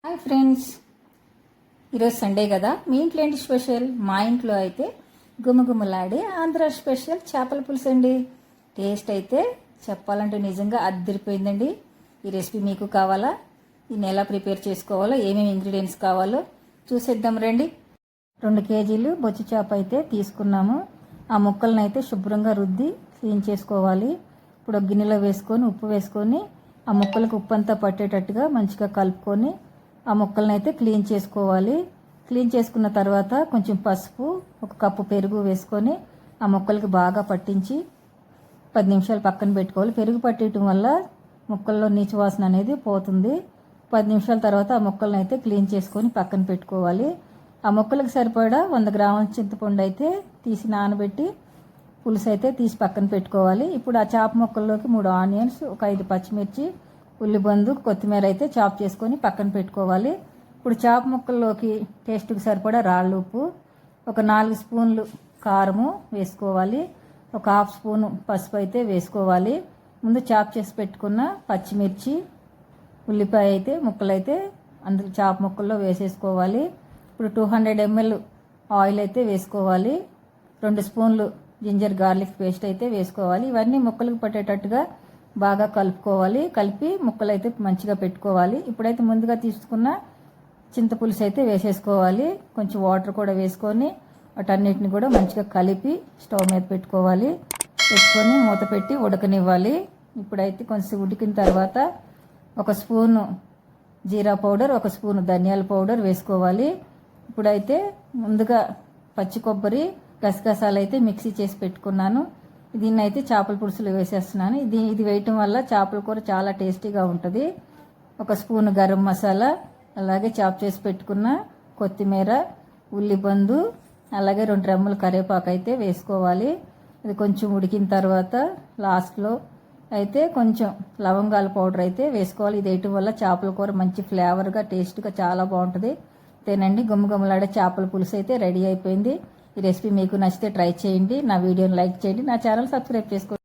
Hi friends, ఈరోజు Sunday కదా. మీ ఇంట్లో ఏంటి స్పెషల్? మా ఇంట్లో అయితే గుమగుమలాడే ఆంధ్ర స్పెషల్ చేపల పులుసు అండి. టేస్ట్ అయితే చెప్పాలంటే నిజంగా అదిరిపోయిందండి. ఈ రెసిపీ మీకు కావాలా? దీన్ని ఎలా ప్రిపేర్ చేసుకోవాలో, ఏమేమి ఇంగ్రీడియంట్స్ కావాలో చూసేద్దాం రండి. 2 కేజీలు బొచ్చి చేప అయితే తీసుకున్నాము. ఆ ముక్కలను అయితే శుభ్రంగా రుద్ది క్లీన్ చేసుకోవాలి. ఇప్పుడు ఒక గిన్నెలో వేసుకొని ఉప్పు వేసుకొని ఆ ముక్కలకు ఉప్పు అంతా పట్టేటట్టుగా మంచిగా కలుపుకొని ఆ ముక్కలను అయితే క్లీన్ చేసుకోవాలి. క్లీన్ చేసుకున్న తర్వాత కొంచెం పసుపు, 1 కప్పు పెరుగు వేసుకొని ఆ ముక్కలకి బాగా పట్టించి 10 నిమిషాలు పక్కన పెట్టుకోవాలి. పెరుగు పట్టేయటం వల్ల ముక్కల్లో నీచు వాసన అనేది పోతుంది. 10 నిమిషాల తర్వాత ఆ ముక్కలను అయితే క్లీన్ చేసుకొని పక్కన పెట్టుకోవాలి. ఆ ముక్కలకు సరిపడా 100 గ్రాముల చింతపండు అయితే తీసి నానబెట్టి పులుసు అయితే తీసి పక్కన పెట్టుకోవాలి. ఇప్పుడు ఆ చేప ముక్కల్లోకి 3 ఆనియన్స్, 5 పచ్చిమిర్చి, ఉల్లిబందు, కొత్తిమీర అయితే చాప్ చేసుకొని పక్కన పెట్టుకోవాలి. ఇప్పుడు చేప ముక్కల్లోకి టేస్ట్కి సరిపడా రాళ్ళు ఉప్పు, ఒక 4 స్పూన్లు కారము వేసుకోవాలి. ఒక 1/2 స్పూను పసుపు అయితే వేసుకోవాలి. ముందు చాప్ చేసి పెట్టుకున్న పచ్చిమిర్చి, ఉల్లిపాయ అయితే ముక్కలైతే అందులో చేప ముక్కల్లో వేసేసుకోవాలి. ఇప్పుడు 200 ml ఆయిల్ అయితే వేసుకోవాలి. 2 స్పూన్లు జింజర్ గార్లిక్ పేస్ట్ అయితే వేసుకోవాలి. ఇవన్నీ ముక్కలకు పట్టేటట్టుగా బాగా కలుపుకోవాలి. కలిపి ముక్కలు అయితే మంచిగా పెట్టుకోవాలి. ఇప్పుడైతే ముందుగా తీసుకున్న చింతపులుసు అయితే వేసేసుకోవాలి. కొంచెం వాటర్ కూడా వేసుకొని వాటన్నిటిని కూడా మంచిగా కలిపి స్టవ్ మీద పెట్టుకోవాలి. పెట్టుకొని మూత పెట్టి ఉడకనివ్వాలి. ఇప్పుడైతే కొంచెం ఉడికిన తర్వాత 1 స్పూను జీరా పౌడర్, 1 స్పూను ధనియాల పౌడర్ వేసుకోవాలి. ఇప్పుడైతే ముందుగా పచ్చి కొబ్బరి, గసగసాలు అయితే మిక్సీ చేసి పెట్టుకున్నాను. దీన్ని అయితే చేపల పులుసులో వేసేస్తున్నాను. ఇది వేయటం వల్ల చేపల కూర చాలా టేస్టీగా ఉంటుంది. 1 స్పూను గరం మసాలా, అలాగే చాప్ చేసి పెట్టుకున్న కొత్తిమీర, ఉల్లిబందు, అలాగే 2 రెమ్మల కరివేపాకు అయితే వేసుకోవాలి. ఇది కొంచెం ఉడికిన తర్వాత లాస్ట్లో అయితే కొంచెం లవంగాల పౌడర్ అయితే వేసుకోవాలి. ఇది వేయటం వల్ల చేపల కూర మంచి ఫ్లేవర్గా, టేస్ట్గా చాలా బాగుంటుంది. అంతేనండి, గుమ్మగుమ్మలాడే చేపల పులుసు అయితే రెడీ అయిపోయింది. ఈ రెసిపీ మీకు నచ్చితే ట్రై చేయండి. నా వీడియోని లైక్ చేయండి. నా ఛానల్ సబ్స్క్రైబ్ చేసుకోండి.